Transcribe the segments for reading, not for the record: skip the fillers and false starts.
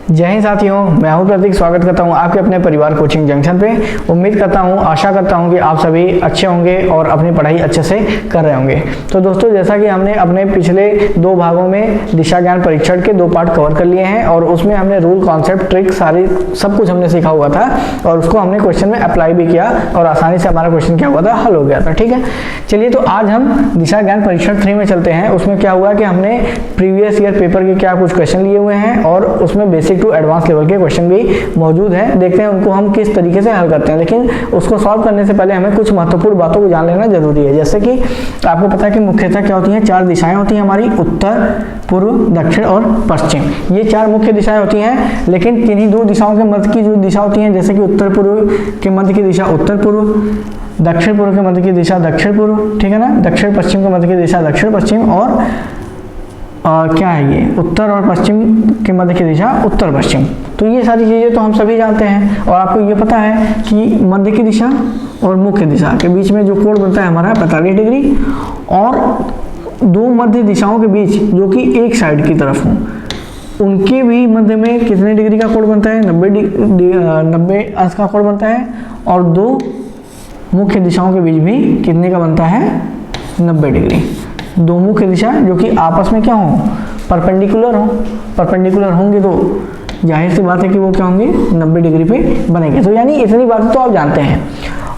जय हिंद साथियों, मैं हूं प्रतीक। स्वागत करता हूं आपके अपने परिवार कोचिंग जंक्शन पे। उम्मीद करता हूं, आशा करता हूं कि आप सभी अच्छे होंगे और अपनी पढ़ाई अच्छे से कर रहे होंगे। तो दोस्तों, जैसा कि हमने अपने पिछले 2 भागों में दिशा ज्ञान परीक्षण के 2 पार्ट कवर कर लिए हैं और उसमें हमने रूल, कॉन्सेप्ट, ट्रिक सब कुछ हमने सीखा हुआ था और उसको हमने क्वेश्चन में अप्लाई भी किया और आसानी से हमारा क्वेश्चन क्या हुआ था, हल हो गया था। ठीक है, चलिए तो आज हम दिशा ज्ञान परीक्षण 3 में चलते हैं। उसमें क्या हुआ कि हमने प्रीवियस ईयर पेपर के क्या कुछ क्वेश्चन लिए हुए हैं और उसमें बेसिक टू एडवांस लेवल के क्वेश्चन भी मौजूद हैं। देखते हैं उनको हम किस तरीके से हल करते हैं, लेकिन उसको सॉल्व करने से पहले हमें कुछ महत्वपूर्ण बातों को जान लेना जरूरी है। जैसे कि आपको पता है कि मुख्यतः क्या होती हैं, 4 दिशाएं होती हैं हमारी, उत्तर, पूर्व, दक्षिण और पश्चिम। ये 4 मुख्य दिशाएं होती हैं, लेकिन किन्हीं 2 दिशाओं के मध्य की जो दिशा होती हैं, जैसे कि उत्तर पूर्व के मध्य की दिशा उत्तर पूर्व, दक्षिण पूर्व के मध्य की दिशा दक्षिण पूर्व, ठीक है ना, दक्षिण पश्चिम के मध्य की दिशा दक्षिण पश्चिम और क्या है ये, उत्तर और पश्चिम के मध्य की दिशा उत्तर पश्चिम। तो ये सारी चीज़ें तो हम सभी जानते हैं और आपको ये पता है कि मध्य की दिशा और मुख्य दिशा के बीच में जो कोण बनता है हमारा 45 डिग्री और 2 मध्य दिशाओं के बीच जो कि एक साइड की तरफ हों, उनके भी मध्य में कितने डिग्री का कोण बनता है, 90 अंश का कोण बनता है और 2 मुख्य दिशाओं के बीच भी कितने का बनता है, 90 डिग्री। 2 मुख्य दिशा जो कि आपस में क्या हो, परपेंडिकुलर हो, परपेंडिकुलर होंगे तो जाहिर सी बात है कि वो क्या होंगे, 90 डिग्री पे बनेंगे। तो यानी इतनी बातें तो आप जानते हैं।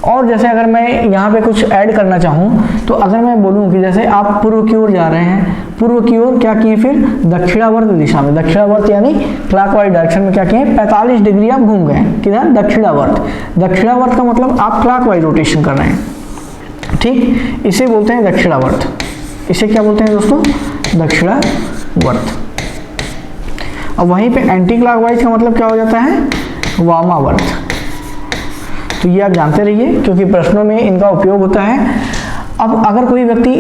और जैसे अगर मैं यहाँ पे कुछ ऐड करना चाहूँ तो अगर मैं बोलूँ कि जैसे आप पूर्व की ओर जा रहे हैं, पूर्व की ओर क्या किए, फिर दक्षिणावर्त दिशा में, दक्षिणावर्त यानी क्लॉकवाइज डायरेक्शन में क्या किए, 45 डिग्री आप घूम गए। किधर, दक्षिणावर्त। दक्षिणावर्त का मतलब आप क्लॉकवाइज रोटेशन कर रहे हैं, ठीक, इसे बोलते हैं दक्षिणावर्त। इसे क्या बोलते हैं दोस्तों, दक्षिणावर्त। अब वहीं पे एंटी क्लॉकवाइज का मतलब क्या हो जाता है, वामावर्त। तो ये आप जानते रहिए क्योंकि प्रश्नों में इनका उपयोग होता है। अब अगर कोई व्यक्ति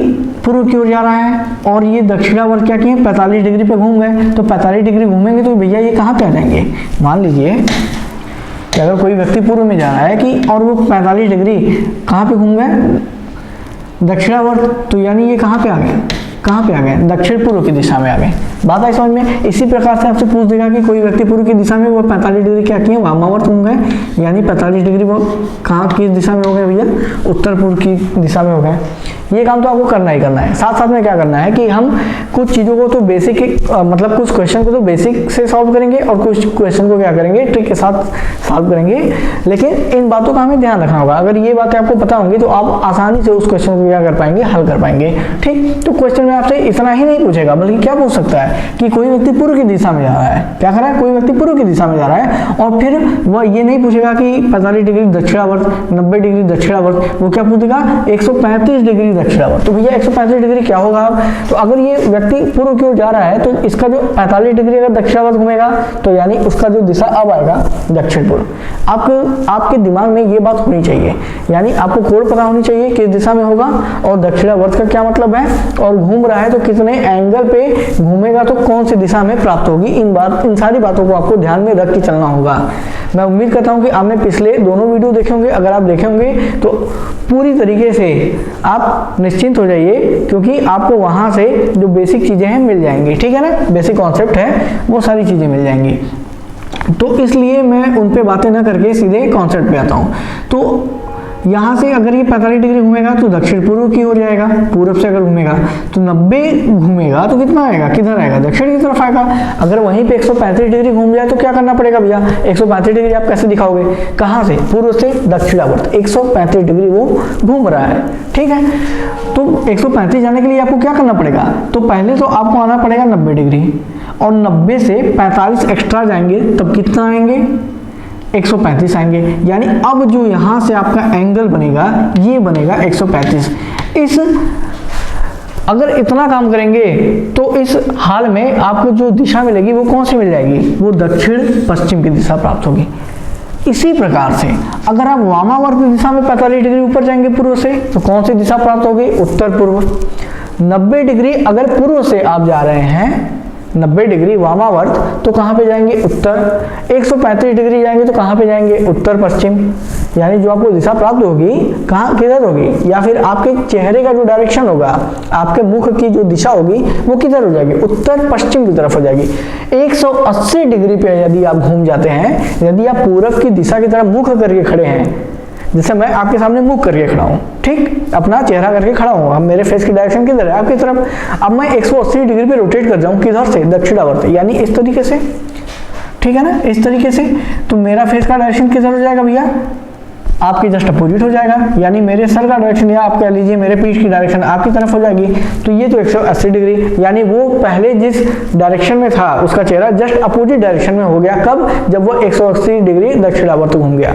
पूर्व की ओर जा रहा है और ये दक्षिणावर्त क्या किए, 45 डिग्री पे घूम गए, तो 45 डिग्री घूमेंगे तो भैया ये कहाँ पे आ जाएंगे। मान लीजिए कि अगर कोई व्यक्ति पूर्व में जा रहा है कि और वो 45 डिग्री कहाँ पे घूम गए, दक्षिणावर्त, तो यानी ये कहाँ पे आ गए, कहाँ पे आ गए, दक्षिण पूर्व की दिशा में आ गए। बात आई समझ में। इसी प्रकार से आपसे पूछ देगा कि कोई व्यक्ति पूर्व की दिशा में वो 45 डिग्री क्या किए, वामावर्त घूम गए, यानी 45 डिग्री वो कहाँ किस दिशा में हो गए भैया, उत्तर पूर्व की दिशा में हो गए। ये काम तो आपको करना ही करना है। साथ साथ में क्या करना है कि हम कुछ चीज़ों को तो बेसिक मतलब कुछ क्वेश्चन को तो बेसिक से सॉल्व करेंगे और कुछ क्वेश्चन को क्या करेंगे, ट्रिक के साथ सॉल्व करेंगे। लेकिन इन बातों का हमें ध्यान रखना होगा। अगर ये बातें आपको पता होंगी तो आप आसानी से उस क्वेश्चन को क्या कर पाएंगे, हल कर पाएंगे। ठीक, तो क्वेश्चन में आपसे इतना ही नहीं पूछेगा, बल्कि क्या पूछ सकता है कि कोई व्यक्ति पूर्व की दिशा में जा रहा है, क्या कर रहा है, कोई व्यक्ति पूर्व की दिशा में जा रहा है और फिर वह ये नहीं पूछेगा कि 45 डिग्री दक्षिणावर्त, 90 डिग्री दक्षिणावर्त, वो क्या पूछेगा, 135 डिग्री दक्षिणावर्त। तो भैया 135 डिग्री क्या होगा। तो अगर ये व्यक्ति पूर्व की ओर जा रहा है तो इसका जो 45 डिग्री अगर दक्षिणावर्त घूमेगा तो यानी उसका जो दिशा अब आएगा दक्षिण पूर्व। आपके दिमाग में ये बात होनी चाहिए, यानी आपको कोण पता होनी चाहिए किस दिशा में होगा और दक्षिणावर्त का क्या मतलब है और घूम रहा है तो कितने एंगल पे घूमेगा तो कौन सी दिशा में प्राप्त होगी। इन सारी बातों को आपको ध्यान में रख के चलना होगा। मैं उम्मीद करता हूं कि आपने पिछले दोनों वीडियो देखे होंगे। अगर आप देखे होंगे तो पूरी तरीके से आप निश्चिंत हो जाइए क्योंकि आपको वहां से जो बेसिक चीजें हैं मिल जाएंगी। ठीक है ना, बेसिक कॉन्सेप्ट है वो सारी चीजें मिल जाएंगी। तो इसलिए मैं उन पे बातें ना करके सीधे कॉन्सेप्ट पे आता हूं। तो यहाँ से अगर ये 45 डिग्री घूमेगा तो दक्षिण पूर्व की ओर जाएगा, पूर्व से अगर घूमेगा तो 90 घूमेगा तो कितना आएगा, किधर आएगा, दक्षिण की तरफ आएगा। अगर वहीं पे 135 डिग्री घूम जाए तो क्या करना पड़ेगा भैया, 135 डिग्री आप कैसे दिखाओगे, कहाँ से, पूर्व से दक्षिणावर्त, 135 डिग्री वो घूम रहा है। ठीक है, तो 135 जाने के लिए आपको क्या करना पड़ेगा, तो पहले तो आपको आना पड़ेगा 90 डिग्री और 90 से 45 एक्स्ट्रा जाएंगे तब कितना आएंगे, 135 आएंगे। यानी अब जो यहां से आपका एंगल बनेगा ये बनेगा 135। इस अगर इतना काम करेंगे तो इस हाल में आपको जो दिशा मिलेगी वो कौन सी मिल जाएगी, वो दक्षिण पश्चिम की दिशा प्राप्त होगी। इसी प्रकार से अगर आप वामावर्त दिशा में 45 डिग्री ऊपर जाएंगे पूर्व से तो कौन सी दिशा प्राप्त होगी, उत्तर पूर्व। 90 डिग्री अगर पूर्व से आप जा रहे हैं 90 डिग्री वामावर्त तो कहाँ पे जाएंगे, उत्तर। 135 डिग्री जाएंगे तो कहाँ पे जाएंगे, उत्तर पश्चिम। यानी जो आपको दिशा प्राप्त होगी कहाँ किधर होगी, या फिर आपके चेहरे का जो डायरेक्शन होगा, आपके मुख की जो दिशा होगी वो किधर हो जाएगी, उत्तर पश्चिम की तरफ हो जाएगी। 180 डिग्री पे यदि आप घूम जाते हैं, यदि आप पूरब की दिशा की तरफ मुख करके खड़े हैं, जैसे मैं आपके सामने मुख करके खड़ा हूँ, ठीक, अपना चेहरा करके खड़ा हूँ, अब मेरे फेस की डायरेक्शन किधर है, आपकी तरफ। अब मैं 180 डिग्री पे रोटेट कर जाऊँ, किधर से, दक्षिणावर्त, यानी इस तरीके से, ठीक है ना, इस तरीके से, तो मेरा फेस का डायरेक्शन किधर हो जाएगा भैया, आपकी जस्ट अपोजिट हो जाएगा, यानी मेरे सर का डायरेक्शन या आप कह लीजिए मेरे पीठ की डायरेक्शन आपकी तरफ हो जाएगी। तो ये तो 180 डिग्री, यानी वो पहले जिस डायरेक्शन में था उसका चेहरा जस्ट अपोजिट डायरेक्शन में हो गया। कब, जब वो 180 डिग्री दक्षिणावर्त घूम गया।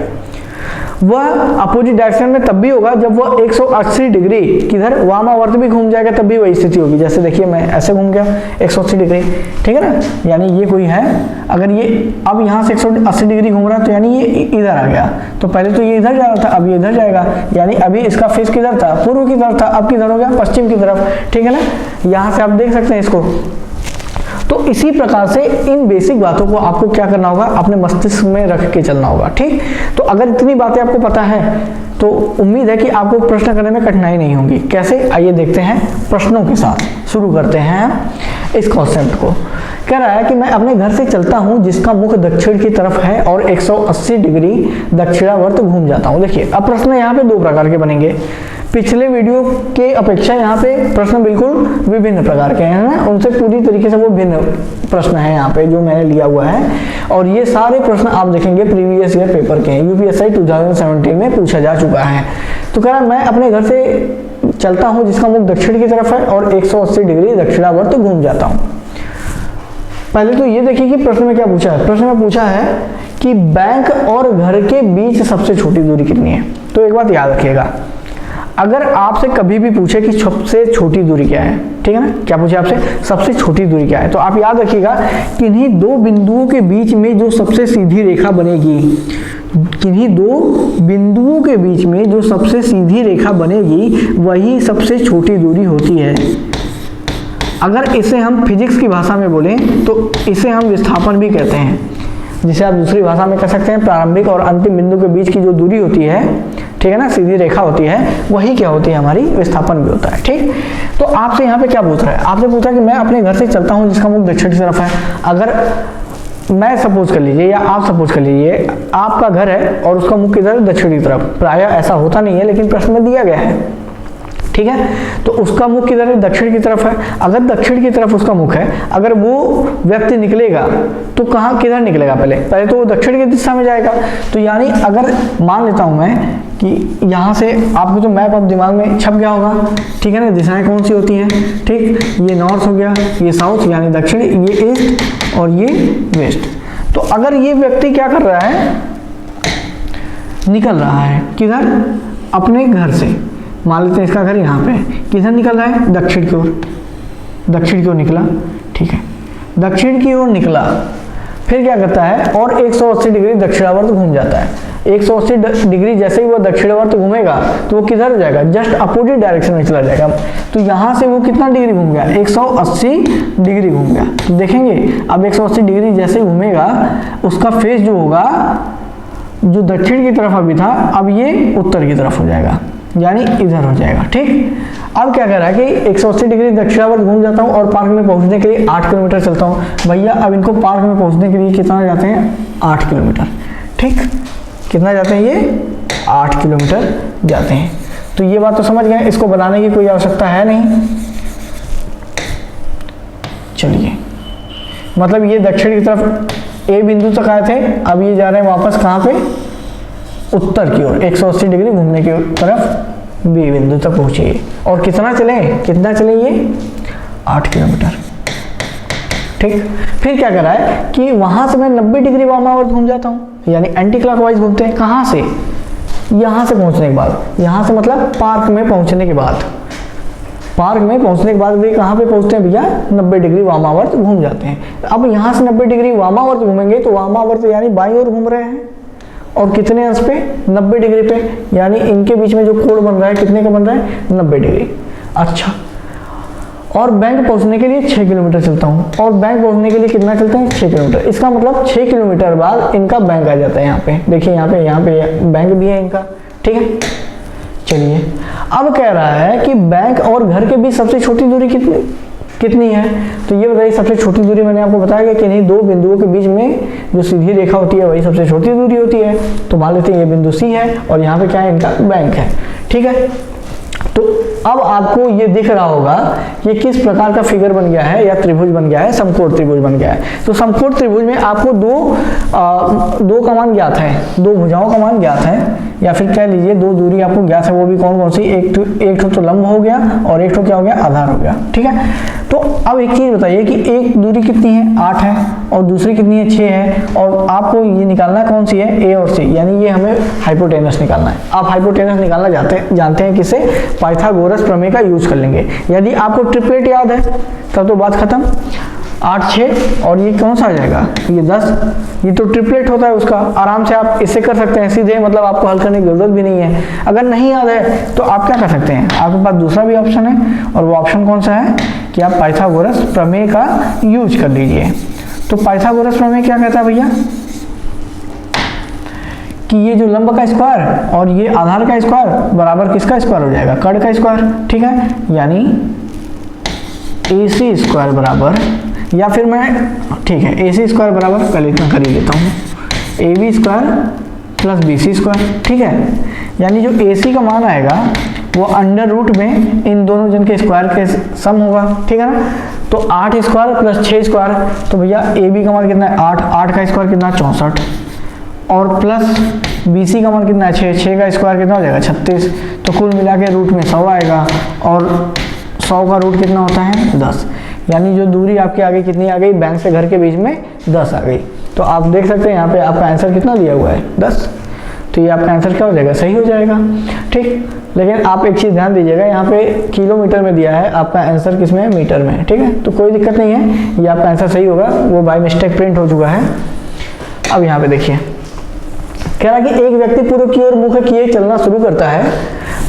वह अपोजिट डायरेक्शन में तब भी होगा जब वो 180 डिग्री किधर, वामावर्त भी घूम जाएगा, तब भी वही स्थिति होगी। जैसे देखिए मैं ऐसे घूम गया 180 डिग्री, ठीक है ना, यानी ये कोई है, अगर ये अब यहाँ से 180 डिग्री घूम रहा है तो यानी ये इधर आ गया, तो पहले तो ये इधर जा रहा था, अब ये इधर जाएगा, यानी अभी इसका फेस किधर था, पूर्व की तरफ था, अब किधर हो गया, पश्चिम की तरफ, ठीक है ना। यहाँ से आप देख सकते हैं इसको। तो इसी प्रकार से इन बेसिक बातों को आपको क्या करना होगा, अपने मस्तिष्क में रख के चलना होगा, ठीक। तो अगर इतनी बातें आपको पता है तो उम्मीद है कि आपको प्रश्न करने में कठिनाई नहीं होगी। कैसे, आइए देखते हैं प्रश्नों के साथ। शुरू करते हैं इस कॉन्सेप्ट को। कह रहा है कि मैं अपने घर से चलता हूं जिसका मुख दक्षिण की तरफ है और 180 डिग्री दक्षिणावर्त घूम जाता हूं। देखिए अब प्रश्न यहाँ पे दो प्रकार के बनेंगे। पिछले वीडियो के अपेक्षा यहाँ पे प्रश्न बिल्कुल विभिन्न प्रकार के हैं ना, उनसे पूरी तरीके से वो भिन्न प्रश्न है यहाँ पे जो मैंने लिया हुआ है। और ये सारे प्रश्न आप देखेंगे प्रीवियस ईयर पेपर के हैं, यूपीएससी 2017 में पूछा जा चुका है। तो कह रहा मैं अपने घर से चलता हूँ जिसका मुख दक्षिण की तरफ है और 180 डिग्री दक्षिणावर्त घूम जाता हूँ। पहले तो ये देखिए कि प्रश्न में क्या पूछा है। प्रश्न में पूछा है कि बैंक और घर के बीच सबसे छोटी दूरी कितनी है। तो एक बात याद रखिएगा, अगर आपसे कभी भी पूछे कि सबसे छोटी दूरी क्या है, ठीक है ना, क्या पूछे आपसे, सबसे छोटी दूरी क्या है, तो आप याद रखिएगा किन्हीं दो बिंदुओं के बीच में जो सबसे सीधी रेखा बनेगी, किन्हीं दो बिंदुओं के बीच में जो सबसे सीधी रेखा बनेगी वही सबसे छोटी दूरी होती है। अगर इसे हम फिजिक्स की भाषा में बोलें तो इसे हम विस्थापन भी कहते हैं, जिसे आप दूसरी भाषा में कह सकते हैं प्रारंभिक और अंतिम बिंदु के बीच की जो दूरी होती है, ठीक है ना, सीधी रेखा होती है, वही क्या होती है, हमारी विस्थापन भी होता है, ठीक। तो आपसे यहाँ पे क्या पूछ रहा है, आपसे पूछा कि मैं अपने घर से चलता हूँ जिसका मुख दक्षिण की तरफ है। अगर मैं सपोज कर लीजिए या आप सपोज कर लीजिए आपका घर है और उसका मुख किधर, दक्षिण की तरफ। प्रायः ऐसा होता नहीं है लेकिन प्रश्न में दिया गया है, ठीक है। तो उसका मुख किधर है, दक्षिण की तरफ है। अगर दक्षिण की तरफ उसका मुख है, अगर वो व्यक्ति निकलेगा तो कहाँ किधर निकलेगा, पहले तो वो दक्षिण की दिशा में जाएगा। तो यानी अगर मान लेता हूं मैं कि यहाँ से आपको तो मैप अब दिमाग में छप गया होगा, ठीक है ना, दिशाएं कौन सी होती हैं, ठीक, ये नॉर्थ हो गया, ये साउथ यानी दक्षिण, ये ईस्ट और ये वेस्ट। तो अगर ये व्यक्ति क्या कर रहा है, निकल रहा है किधर, अपने घर से, मान लेते हैं इसका घर यहाँ पे, किधर निकल रहा है, दक्षिण की ओर, दक्षिण की ओर निकला, ठीक है, दक्षिण की ओर निकला, फिर क्या करता है और 180 डिग्री दक्षिणावर्त घूम जाता है। 180 डिग्री जैसे ही वो दक्षिणावर्त घूमेगा तो वो किधर हो जाएगा, जस्ट अपोजिट डायरेक्शन में चला जाएगा। तो यहाँ से वो कितना डिग्री घूम गया, 180 डिग्री घूम गया। तो देखेंगे अब 180 डिग्री जैसे ही घूमेगा उसका फेस जो होगा, जो दक्षिण की तरफ अभी था, अब ये उत्तर की तरफ हो जाएगा, यानी इधर हो जाएगा, ठीक। अब क्या कह रहा है कि 180 डिग्री दक्षिणावर्त घूम जाता हूँ और पार्क में पहुंचने के लिए 8 किलोमीटर चलता हूँ। भैया अब इनको पार्क में पहुंचने के लिए कितना जाते हैं, 8 किलोमीटर, ठीक, कितना जाते हैं ये, 8 किलोमीटर जाते हैं। तो ये बात तो समझ गए, इसको बनाने की कोई आवश्यकता है नहीं। चलिए, मतलब ये दक्षिण की तरफ ए बिंदु तक आए थे, अब ये जा रहे हैं वापस कहाँ पे, उत्तर की ओर, 180 डिग्री घूमने की तरफ बी बिंदु तक पहुंचे। और कितना चले ये, 8 किलोमीटर, ठीक। फिर क्या कर रहा है कि वहां से मैं 90 डिग्री वामावर्त घूम जाता हूँ, यानी एंटी क्लॉकवाइज घूमते हैं। कहाँ से, यहाँ से पहुंचने के बाद, यहाँ से मतलब पार्क में पहुंचने के बाद, पार्क में पहुंचने के बाद भी कहाँ पे पहुंचते हैं भैया, 90 डिग्री वामावर्त घूम जाते हैं। अब यहाँ से 90 डिग्री वामावर्त घूमेंगे तो वामावर्त यानी बाईं ओर घूम रहे हैं, और कितने अंश पे, 90 डिग्री पे, यानी इनके बीच में जो कोण बन रहा है कितने का बन रहा है, 90 डिग्री। अच्छा, और बैंक पहुंचने के लिए 6 किलोमीटर चलता हूँ, और बैंक पहुंचने के लिए कितना चलते हैं 6 किलोमीटर। इसका मतलब 6 किलोमीटर बाद इनका बैंक आ जाता है। यहाँ पे देखिए, यहाँ पे बैंक भी है इनका, ठीक है। चलिए अब कह रहा है कि बैंक और घर के बीच सबसे छोटी दूरी कितनी है। तो ये बताइए, सबसे छोटी दूरी मैंने आपको बताया कि नहीं, दो बिंदुओं के बीच में जो सीधी रेखा होती है वही सबसे छोटी दूरी होती है। तो मान लेते हैं ये बिंदु सी है और यहाँ पे क्या है, इनका बैंक है, ठीक है। तो अब आपको ये दिख रहा होगा कि किस प्रकार का फिगर बन गया है या त्रिभुज बन गया है, समकोण त्रिभुज बन गया है। तो समकोण त्रिभुज में आपको दो का मान ज्ञात है, दो भुजाओं का मान ज्ञात है, या फिर कह लीजिए दो दूरी आपको ज्ञात है। वो भी कौन कौन सी, एक तो लंब हो गया और एक तो क्या हो गया, आधार हो गया, ठीक है। तो अब एक चीज बताइए कि एक दूरी कितनी है, 8 है, और दूसरी कितनी है, 6 है, और आपको ये निकालना कौन सी है, ए और सी, यानी ये हमें हाइपोटेनस निकालना है। आप हाइपोटेनस निकालना जानते हैं किससे, पाइथागोरस प्रमेय का यूज कर लेंगे। यदि आपको ट्रिपलेट याद है तब तो बात खत्म। 8, 6 और ये कौन सा आ जाएगा, ये 10, ये तो ट्रिपलेट होता है उसका। आराम से आप इससे कर सकते हैं सीधे, मतलब आपको हल करने की जरूरत भी नहीं है। अगर नहीं याद है तो आप क्या कर सकते हैं, आपके पास दूसरा भी ऑप्शन है, और वो ऑप्शन कौन सा है कि आप पाइथागोरस प्रमेय का यूज कर लीजिए। तो पाइथागोरस प्रमेय क्या कहता है भैया, कि ये जो लंब का स्क्वायर और ये आधार का स्क्वायर बराबर किसका स्क्वायर हो जाएगा, कर्ण का स्क्वायर, ठीक है। यानी AC स्क्वायर बराबर, या फिर मैं, ठीक है, AC स्क्वायर बराबर पहले इतना कर ही लेता हूँ, AB square plus BC square, ठीक है। यानी जो AC का मान आएगा वो अंडर रूट में इन दोनों जन के स्क्वायर के सम होगा, ठीक है ना। तो 8 स्क्वायर प्लस 6 स्क्वायर, तो भैया AB का मान कितना है, 8, 8 का स्क्वायर कितना, 64, और प्लस BC का मान कितना है, 6, 6 का स्क्वायर कितना हो जाएगा, 36। तो कुल मिला के रूट में 100 आएगा, और 100 का रूट कितना होता है, 10। यानी जो दूरी आपकी आ गई, कितनी आ गई, बैंक से घर के बीच में 10 आ गई। तो आप देख सकते हैं यहाँ पे आपका आंसर कितना दिया हुआ है, 10। तो ये आपका आंसर क्या हो जाएगा, सही हो जाएगा, ठीक। लेकिन आप एक चीज़ ध्यान दीजिएगा, यहाँ पे किलोमीटर में दिया है, आपका आंसर किस में है, मीटर में, ठीक है। तो कोई दिक्कत नहीं है, ये आपका आंसर सही होगा, वो बाय मिस्टेक प्रिंट हो चुका है। अब यहाँ पे देखिए, कह रहा कि एक व्यक्ति पूर्व की ओर मुख किए चलना शुरू करता है।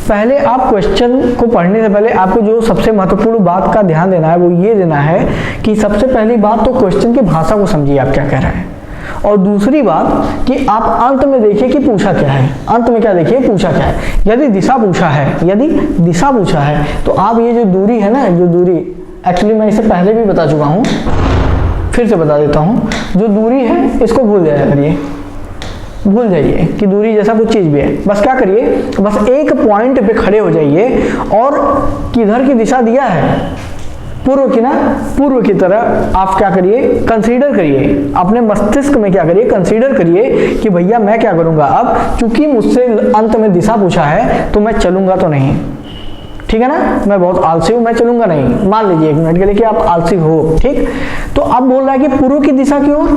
पहले आप क्वेश्चन को पढ़ने से पहले आपको जो सबसे महत्वपूर्ण बात का ध्यान देना है वो ये देना है कि सबसे पहली बात तो क्वेश्चन की भाषा को समझिए, आप क्या कह रहे हैं, और दूसरी बात कि आप अंत में देखिए कि पूछा क्या है। अंत में क्या देखिए, पूछा क्या है। यदि दिशा पूछा है, तो आप ये जो दूरी है ना, जो दूरी एक्चुअली मैं इसे पहले भी बता चुका हूँ, फिर से बता देता हूँ, जो दूरी है इसको भूल जाया करिए, भूल जाइए कि दूरी जैसा कुछ चीज भी है। बस क्या करिए, बस एक पॉइंट पे खड़े हो जाइए, और किधर की दिशा दिया है, पूर्व की ना, पूर्व की तरह आप क्या करिए, कंसीडर करिए अपने मस्तिष्क में, क्या करिए, कंसीडर करिए कि भैया मैं क्या करूंगा। अब चूंकि मुझसे अंत में दिशा पूछा है तो मैं चलूंगा तो नहीं, ठीक है ना, मैं बहुत आलसी हूं, मैं चलूंगा नहीं। मान लीजिए 1 मिनट के लिए कि आप आलसी हो, ठीक। तो अब बोल रहा है कि पूर्व की दिशा की ओर,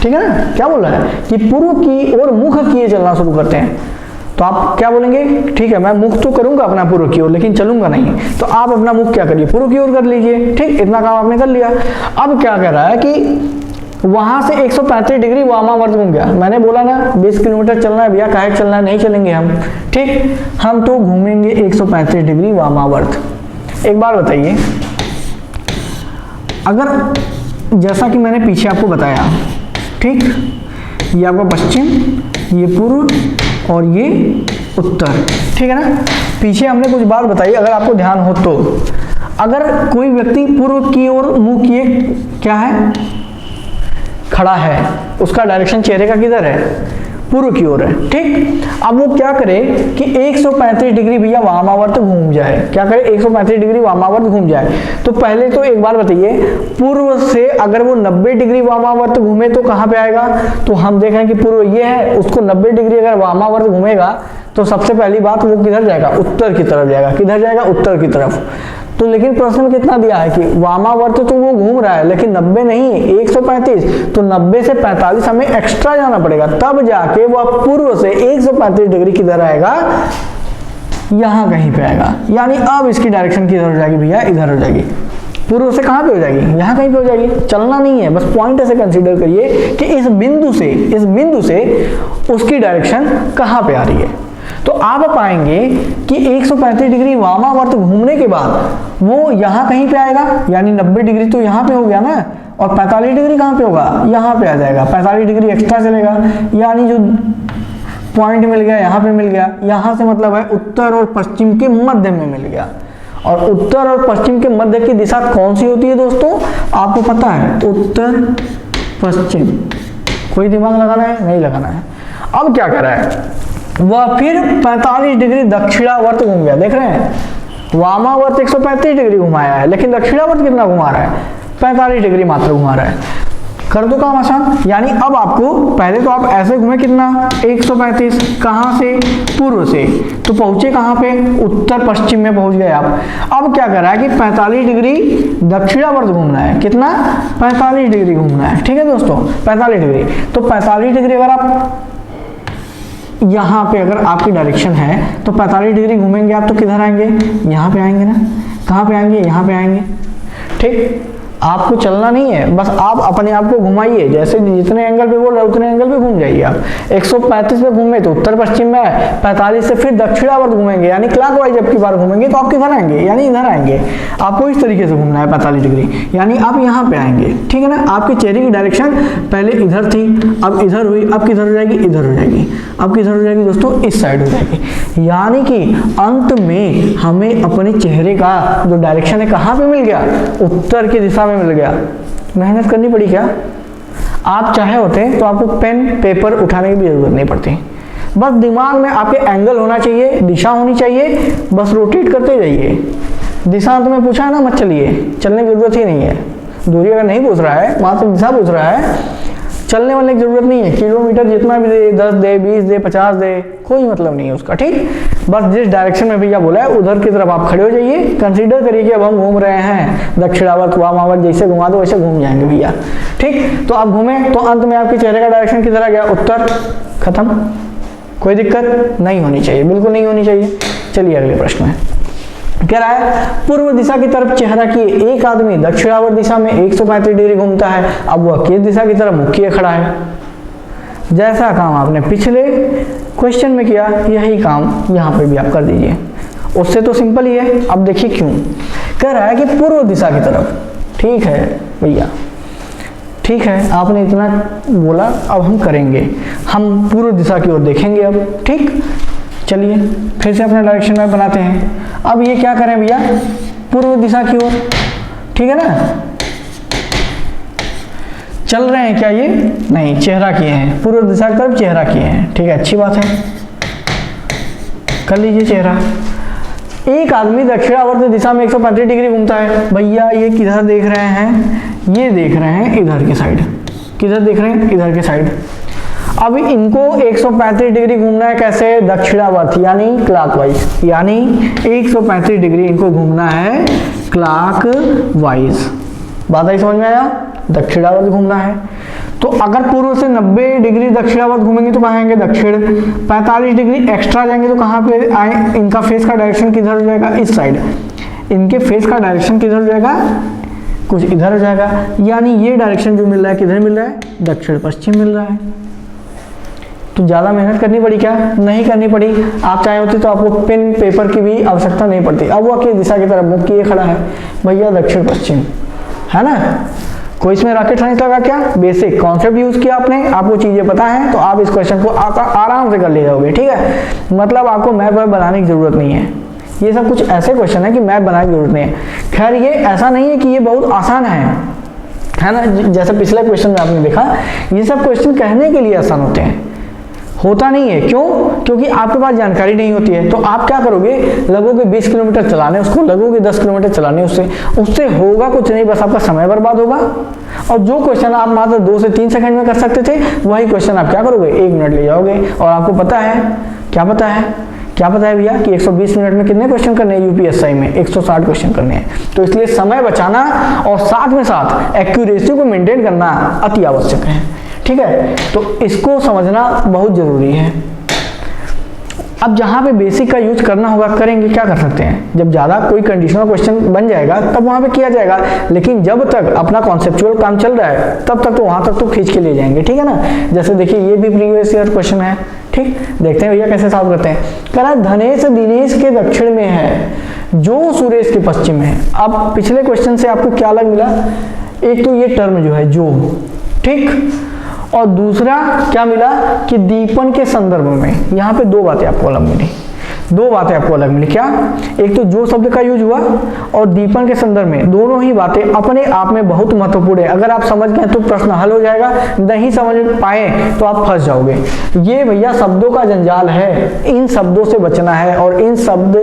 ठीक है ना, क्या बोल रहा है कि पूर्व की ओर मुख किए चलना शुरू करते हैं। तो आप क्या बोलेंगे, ठीक है मैं मुख तो करूंगा अपना पूर्व की ओर, लेकिन चलूंगा नहीं। तो आप अपना मुख क्या करिए, पूर्व की ओर कर लीजिए, ठीक। इतना काम आपने कर लिया। अब क्या कह रहा है कि वहां से 135 डिग्री वामावर्त घूम गया। मैंने बोला ना 20 किलोमीटर चलना है भैया, काहे चलना है, नहीं चलेंगे हम, ठीक। हम तो घूमेंगे 135 डिग्री वामावर्त। एक बार बताइए, अगर जैसा कि मैंने पीछे आपको बताया, ठीक, ये आपका पश्चिम, ये पूर्व और ये उत्तर, ठीक है ना। पीछे हमने कुछ बात बताई, अगर आपको ध्यान हो तो, अगर कोई व्यक्ति पूर्व की ओर मुंह किए क्या है, खड़ा है, उसका डायरेक्शन चेहरे का किधर है, पूर्व की ओर है, ठीक। अब वो क्या करे कि 135 डिग्री भैया वामावर्त घूम जाए, क्या करे, 135 डिग्री वामावर्त घूम जाए। तो पहले तो एक बार बताइए, पूर्व से अगर वो 90 डिग्री वामावर्त घूमे तो कहाँ पे आएगा, तो हम देख रहे हैं कि पूर्व ये है, उसको 90 डिग्री अगर वामावर्त घूमेगा तो सबसे पहली बात वो किधर जाएगा, उत्तर की तरफ जाएगा। किधर जाएगा, उत्तर की तरफ। तो लेकिन प्रश्न में कितना दिया है कि वामावर्त तो वो घूम रहा है, लेकिन 90 नहीं 135, तो 90 से 45 हमें एक्स्ट्रा जाना पड़ेगा, तब जाके वो पूर्व से 135 डिग्री किधर आएगा, यहाँ कहीं पे आएगा। यानी अब इसकी डायरेक्शन किधर हो जाएगी भैया, इधर हो जाएगी। पूर्व से कहाँ पे हो जाएगी, यहाँ कहीं पे हो जाएगी। चलना नहीं है, बस पॉइंट ऐसे कंसीडर करिए कि इस बिंदु से उसकी डायरेक्शन कहाँ पे आ रही है। तो आप पाएंगे कि 135 डिग्री वामावर्त घूमने के बाद वो यहाँ कहीं पे आएगा, यानी 90 डिग्री तो यहाँ पे हो गया ना, और 45 डिग्री कहाँ पे होगा, यहाँ पे आ जाएगा, 45 डिग्री एक्स्ट्रा चलेगा, यानी जो पॉइंट मिल गया यहाँ पे मिल गया, यहाँ से मतलब है उत्तर और पश्चिम के मध्य में मिल गया। और उत्तर और पश्चिम के मध्य की दिशा कौन सी होती है दोस्तों, आपको पता है, उत्तर पश्चिम। कोई दिमाग लगाना है, नहीं लगाना है। अब क्या कर रहा है वह, फिर 45 डिग्री दक्षिणावर्त घूम गया। देख रहे हैं, वामावर्त 135 डिग्री घुमाया है, लेकिन दक्षिणावर्त कितना घुमा रहा है, 45 डिग्री मात्र घुमा रहा है। कर दो काम आसान, यानी अब आपको पहले तो आप ऐसे घूमे कितना 135, कहाँ से, पूर्व से, तो पहुंचे कहाँ पे, उत्तर पश्चिम में पहुंच गए आप। अब क्या कर रहा है कि 45 डिग्री दक्षिणावर्त घूमना है, कितना 45 डिग्री घूमना है। ठीक है दोस्तों, 45 डिग्री, तो 45 डिग्री अगर आप यहाँ पे अगर आपकी डायरेक्शन है तो 45 डिग्री घूमेंगे आप तो किधर आएंगे, यहाँ पे आएंगे ना, कहाँ पे आएंगे, यहाँ पे आएंगे। ठीक, आपको चलना नहीं है, बस आप अपने आप को घुमाइए, जैसे जितने एंगल पे बोल रहे उतने एंगल पे घूम जाइए आप। 135 पे घूमे तो उत्तर पश्चिम में है, 45 से फिर दक्षिणावर्त घूमेंगे, यानी क्लॉकवाइज अब की बार घूमेंगे तो आप किधर आएंगे, यानी इधर आएंगे। आपको इस तरीके से घूमना है 45 डिग्री, यानी आप यहाँ पे आएंगे। ठीक है ना, आपके चेहरे की डायरेक्शन पहले इधर थी, अब इधर हुई, अब किधर हो जाएगी, इधर हो जाएगी, अब किधर हो जाएगी दोस्तों, इस साइड हो जाएगी। यानी कि अंत में हमें अपने चेहरे का जो डायरेक्शन है कहाँ पे मिल गया, उत्तर की दिशा मिल गया। मेहनत करनी पड़ी क्या, आप चाहे होते तो आपको पेन पेपर उठाने की भी जरूरत नहीं पड़ती, बस दिमाग में आपके एंगल होना चाहिए, दिशा होनी चाहिए, बस रोटेट करते जाइए। दिशा अंत में पूछा है ना, मत चलिए, चलने की जरूरत ही नहीं है। दूरी अगर नहीं पूछ रहा है, मात्र दिशा पूछ रहा है, चलने वाले की जरूरत नहीं है। किलोमीटर जितना भी दे, 10 दे, 20 दे, 50 दे, कोई मतलब नहीं है उसका। ठीक, बस जिस डायरेक्शन में भैया बोला है उधर की तरफ आप खड़े हो जाइए। कंसीडर करिए कि अब हम घूम रहे हैं दक्षिणावर्त वामावर्त, जैसे घुमा दो वैसे घूम जाएंगे भैया। ठीक, तो आप घूमे तो अंत में आपके चेहरे का डायरेक्शन किधर आ गया, उत्तर। खत्म, कोई दिक्कत नहीं होनी चाहिए, बिल्कुल नहीं होनी चाहिए। चलिए अगले प्रश्न में कह रहा है, पूर्व दिशा की तरफ चेहरा किए एक आदमी दक्षिणावर्त दिशा में 135 डिग्री घूमता है, अब वह किस दिशा की तरफ मुख किए खड़ा है। जैसा काम आपने पिछले क्वेश्चन में किया, यही काम यहाँ पे भी आप कर दीजिए। उससे तो सिंपल ही है। अब देखिए क्यों कह रहा है कि पूर्व दिशा की तरफ। ठीक है भैया, ठीक है, आपने इतना बोला, अब हम करेंगे, हम पूर्व दिशा की ओर देखेंगे अब। ठीक, चलिए फिर से अपना डायरेक्शन मैप बनाते हैं। अब ये क्या करें भैया, पूर्व दिशा की ओर। ठीक है ना, चल रहे हैं क्या ये, नहीं, चेहरा किए हैं, पूर्व दिशा की तरफ चेहरा किए हैं। ठीक है, अच्छी बात है, कर लीजिए चेहरा। एक आदमी दक्षिणावर्त दिशा में 135 डिग्री घूमता है। भैया ये किधर देख रहे हैं, ये देख रहे हैं इधर की साइड। किधर देख रहे हैं, इधर की साइड। अब इनको 135 डिग्री घूमना है, कैसे, दक्षिणावर्त यानी क्लॉकवाइज, यानी 135 डिग्री इनको घूमना है क्लॉकवाइज। बात आई समझ में आया, दक्षिणावर्त घूमना है। तो अगर पूर्व से 90 डिग्री दक्षिणावर्त घूमेंगे तो कहाँ आएंगे, दक्षिण। 45 डिग्री एक्स्ट्रा जाएंगे तो कहाँ पे आए, इनका फेस का डायरेक्शन किधर हो जाएगा, इस साइड। इनके फेस का डायरेक्शन किधर हो जाएगा, कुछ इधर हो जाएगा। यानी ये डायरेक्शन जो मिल रहा है किधर मिल रहा है, दक्षिण पश्चिम मिल रहा है। तो ज़्यादा मेहनत करनी पड़ी क्या, नहीं करनी पड़ी। आप चाहे होते तो आपको पेन पेपर की भी आवश्यकता नहीं पड़ती। अब वो किस दिशा की तरफ मुख किए खड़ा है, भैया दक्षिण पश्चिम, है ना। कोई इसमें रॉकेट साइंस लगा क्या, बेसिक कॉन्सेप्ट यूज किया आपने, आपको चीजें पता है तो आप इस क्वेश्चन को आराम से कर ले जाओगे। ठीक है, मतलब आपको मैप बनाने की जरूरत नहीं है। ये सब कुछ ऐसे क्वेश्चन है कि मैप बनाने की जरूरत नहीं है। खैर ये ऐसा नहीं है कि ये बहुत आसान है ना, जैसे पिछले क्वेश्चन में आपने देखा, ये सब क्वेश्चन कहने के लिए आसान होते हैं, होता नहीं है। क्यों, क्योंकि आपके पास जानकारी नहीं होती है। तो आप क्या करोगे, लगोगे 20 किलोमीटर चलाने, उसको लगोगे 10 किलोमीटर चलाने, उससे होगा कुछ नहीं, बस आपका समय बर्बाद होगा। और जो क्वेश्चन आप मात्र 2 से 3 सेकंड में कर सकते थे, वही क्वेश्चन आप क्या करोगे, 1 मिनट ले जाओगे। और आपको पता है, क्या पता है, क्या पता है भैया कि 120 मिनट में कितने क्वेश्चन करने हैं, यूपीएससी में 160 क्वेश्चन करने हैं। तो इसलिए समय बचाना और साथ में साथ एक्यूरेसी को मेंटेन करना अति आवश्यक है। ठीक है, तो इसको समझना बहुत जरूरी है। अब जहाँ पे बेसिक का यूज करना होगा करेंगे, क्या कर सकते हैं, जब ज़्यादा कोई कंडीशनल क्वेश्चन बन जाएगा तब वहाँ पे किया जाएगा। लेकिन जब तक अपना कॉन्सेप्चुअल काम चल रहा है तब तक तो वहाँ तक तो खींच के ले जाएंगे। ठीक है ना, जैसे देखिए ये भी प्रीवियस ईयर क्वेश्चन है, ठीक, देखते हैं भैया कैसे सॉल्व करते हैं। कह रहा है धनेश दिनेश के दक्षिण में है जो सुरेश के पश्चिम में है। अब पिछले क्वेश्चन से आपको क्या अलग मिला, एक तो ये टर्म जो है जो, ठीक, और दूसरा क्या मिला कि दीपन के संदर्भ में। यहाँ पे दो बातें आपको अलग मिली, दो बातें आपको अलग मिली। क्या, एक तो जो शब्द का यूज हुआ और दीपन के संदर्भ में, दोनों ही बातें अपने आप में बहुत महत्वपूर्ण है। अगर आप समझ गए तो प्रश्न हल हो जाएगा, नहीं समझ पाए तो आप फंस जाओगे। ये भैया शब्दों का जंजाल है, इन शब्दों से बचना है। और इन शब्द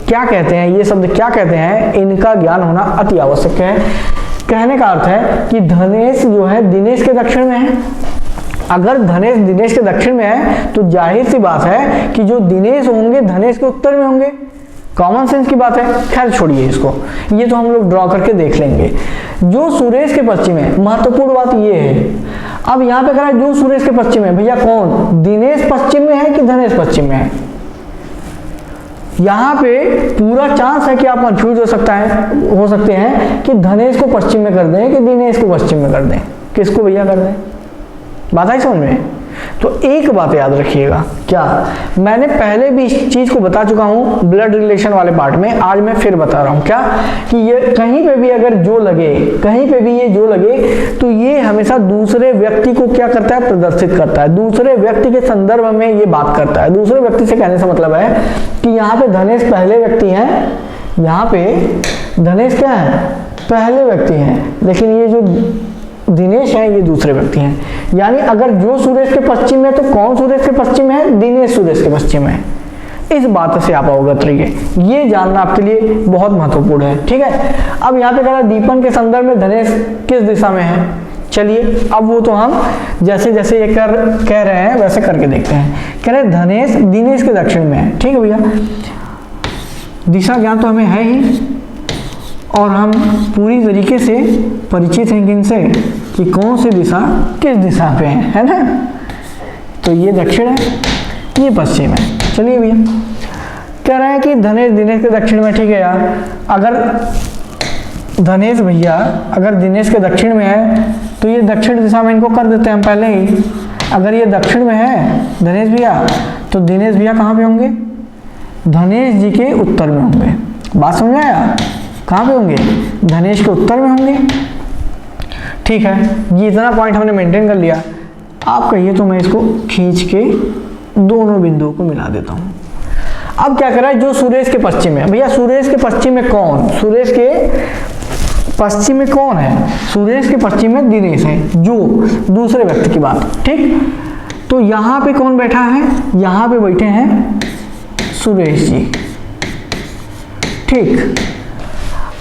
क्या कहते हैं, ये शब्द क्या कहते हैं, इनका ज्ञान होना अति आवश्यक है। कहने का अर्थ है कि धनेश जो है दिनेश के दक्षिण में है। अगर धनेश दिनेश के दक्षिण में है तो जाहिर सी बात है कि जो दिनेश होंगे धनेश के उत्तर में होंगे। कॉमन सेंस की बात है, खैर छोड़िए इसको, ये तो हम लोग ड्रॉ करके देख लेंगे। जो सुरेश के पश्चिम है, महत्वपूर्ण बात ये है। अब यहाँ पे कह रहा है जो सुरेश के पश्चिम है, भैया कौन, दिनेश पश्चिम में है कि धनेश पश्चिम में है। यहाँ पे पूरा चांस है कि आप कंफ्यूज हो सकते हैं कि धनेश को पश्चिम में कर दें कि दिनेश को पश्चिम में कर दें, किसको भैया कर दें, बात आई समझ में। तो एक बात याद रखिएगा, क्या, मैंने पहले भी इस चीज को बता चुका हूं ब्लड रिलेशन वाले पार्ट में, आज मैं फिर बता रहा हूं क्या, कि ये कहीं पे भी अगर जो लगे, कहीं पे भी ये जो लगे तो ये हमेशा दूसरे व्यक्ति को क्या करता है, प्रदर्शित करता है, दूसरे व्यक्ति के संदर्भ में ये बात करता है। दूसरे व्यक्ति से कहने से मतलब है कि यहाँ पे धनेश पहले व्यक्ति हैं, यहाँ पे धनेश क्या है, पहले व्यक्ति हैं, लेकिन ये जो दिनेश है ये दूसरे व्यक्ति हैं। यानी अगर जो सुरेश के पश्चिम में तो कौन सुरेश के पश्चिम है, दिनेश सुरेश के पश्चिम है। इस बात से आप अवगत रहिए, ये जानना आपके लिए बहुत महत्वपूर्ण है, ठीक है। अब यहाँ पे कह रहा है दीपन के संदर्भ में धनेश किस दिशा में है। चलिए अब वो तो हम जैसे जैसे ये कह रहे हैं वैसे करके देखते हैं। कह रहे धनेश दिनेश के दक्षिण में है, ठीक है भैया, दिशा ज्ञान तो हमें है ही और हम पूरी तरीके से परिचित हैं किनसे, कि कौन सी दिशा किस दिशा पे है ना। तो ये दक्षिण है, ये पश्चिम है। चलिए भैया कह रहे हैं कि धनेश दिनेश के दक्षिण में, ठीक है यार। अगर धनेश भैया अगर दिनेश के दक्षिण में है तो ये दक्षिण दिशा में इनको कर देते हैं हम पहले ही। अगर ये दक्षिण में है धनेश भैया तो दिनेश भैया कहाँ पे होंगे, धनेश जी के उत्तर में होंगे। बात समझ आया, कहाँ पे होंगे, धनेश के उत्तर में होंगे, ठीक है। ये इतना पॉइंट हमने मेंटेन कर लिया। आप कहिए तो मैं इसको खींच के दोनों बिंदुओं को मिला देता हूँ। अब क्या कर रहा है, जो सुरेश के पश्चिम है, भैया सुरेश के पश्चिम में कौन, सुरेश के पश्चिम में कौन है, सुरेश के पश्चिम में दिनेश है, जो दूसरे व्यक्ति की बात, ठीक। तो यहाँ पे कौन बैठा है, यहाँ पे बैठे हैं सुरेश जी, ठीक।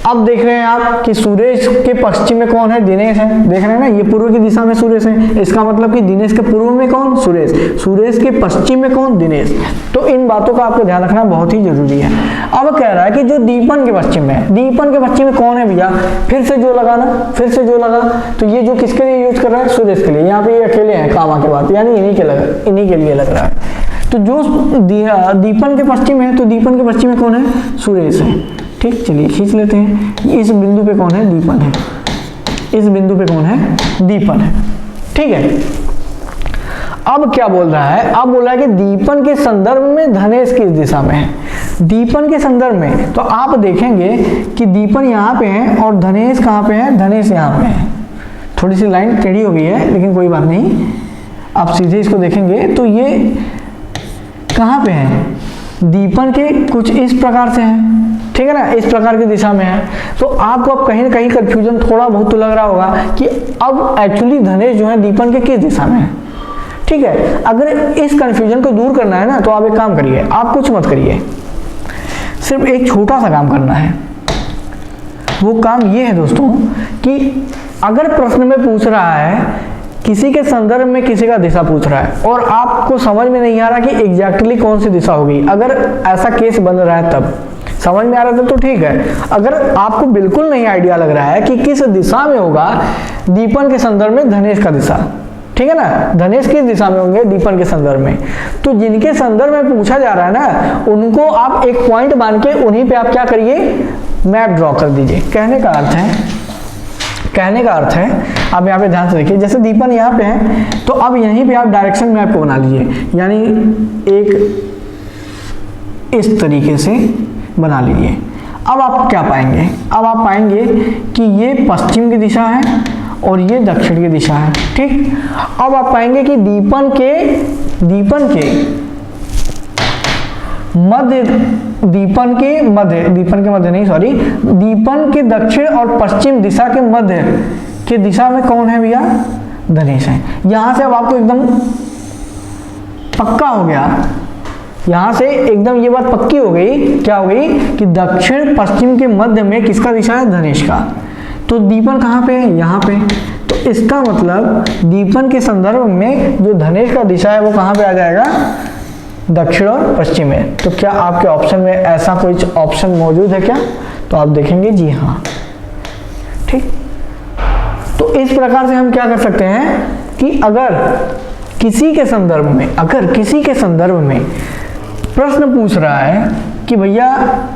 अब देख रहे हैं आप कि सुरेश के पश्चिम में कौन है, दिनेश है, देख रहे हैं ना, ये पूर्व की दिशा में सुरेश है। इसका मतलब कि दिनेश के पूर्व में कौन, सुरेश, सुरेश के पश्चिम में कौन, दिनेश। तो इन बातों का आपको ध्यान रखना बहुत ही जरूरी है। अब कह रहा है कि जो दीपन के पश्चिम में, दीपन के पश्चिम में कौन है भैया, फिर से जो लगाना, फिर से जो लगा, तो ये जो किसके लिए यूज कर रहा है, सुरेश के लिए। यहाँ पे ये अकेले हैं कामा के बाद, यानी इन्हीं के लिए लग रहा है। तो जो दीपन के पश्चिम है, तो दीपन के पश्चिम में कौन है, सुरेश है, ठीक। चलिए खींच लेते हैं। इस बिंदु पे कौन है, दीपन है, इस बिंदु पे कौन है, दीपन है, ठीक है। अब क्या बोल रहा है, अब बोल रहा है कि दीपन के संदर्भ में धनेश किस दिशा में है, दीपन के संदर्भ में। तो आप देखेंगे कि दीपन यहाँ पे है और धनेश कहाँ पे है, धनेश यहाँ पे है। थोड़ी सी लाइन टेढ़ी हो गई है लेकिन कोई बात नहीं, आप सीधे इसको देखेंगे तो ये कहाँ पे है, दीपन के कुछ इस प्रकार से है, ठीक है ना, इस प्रकार की दिशा में है। तो आपको अब कहीं ना कहीं कंफ्यूजन थोड़ा बहुत तो लग रहा होगा कि अब एक्चुअली धनेश जो है दीपन के किस दिशा में है, ठीक है। अगर इस कंफ्यूजन को दूर करना है ना तो आप एक काम करिए, आप कुछ मत करिए, सिर्फ एक छोटा सा काम करना है। वो काम ये है दोस्तों कि अगर प्रश्न में पूछ रहा है किसी के संदर्भ में किसी का दिशा पूछ रहा है और आपको समझ में नहीं आ रहा कि एग्जैक्टली कौन सी दिशा होगी, अगर ऐसा केस बन रहा है तब समझ में आ रहा था तो ठीक है। अगर आपको बिल्कुल नहीं आइडिया लग रहा है कि किस दिशा में होगा दीपन के संदर्भ में धनेश का दिशा, ठीक है ना, धनेश किस दिशा में होंगे दीपन के संदर्भ में, तो जिनके संदर्भ में पूछा जा रहा है ना उनको आप एक पॉइंट मान के उन्हीं पे आप क्या करिए, मैप ड्रॉ कर दीजिए। कहने का अर्थ है कहने का अर्थ है, अब यहाँ पे ध्यान से देखिए, जैसे दीपन यहाँ पे है तो अब यहीं पे आप डायरेक्शन मैप को बना लीजिए, यानी एक इस तरीके से बना लीजिए। अब आप क्या पाएंगे, अब आप पाएंगे कि ये पश्चिम की दिशा है और ये दक्षिण की दिशा है, ठीक। अब आप पाएंगे कि दीपन के मध्य दीपन के दक्षिण और पश्चिम दिशा के मध्य के दिशा में कौन है भैया, धनेश है। यहां से अब आपको एकदम पक्का हो गया, यहां से एकदम ये बात पक्की हो गई, क्या हो गई कि दक्षिण पश्चिम के मध्य में किसका दिशा है, धनेश का। तो दीपन कहाँ पे है, यहाँ पे। तो इसका मतलब दीपन के संदर्भ में जो धनेश का दिशा है वो कहाँ पे आ जाएगा, दक्षिण और पश्चिम में। तो क्या आपके ऑप्शन में ऐसा कोई ऑप्शन मौजूद है क्या, तो आप देखेंगे जी हाँ, ठीक। तो इस प्रकार से हम क्या कर सकते हैं कि अगर किसी के संदर्भ में प्रश्न पूछ रहा है कि भैया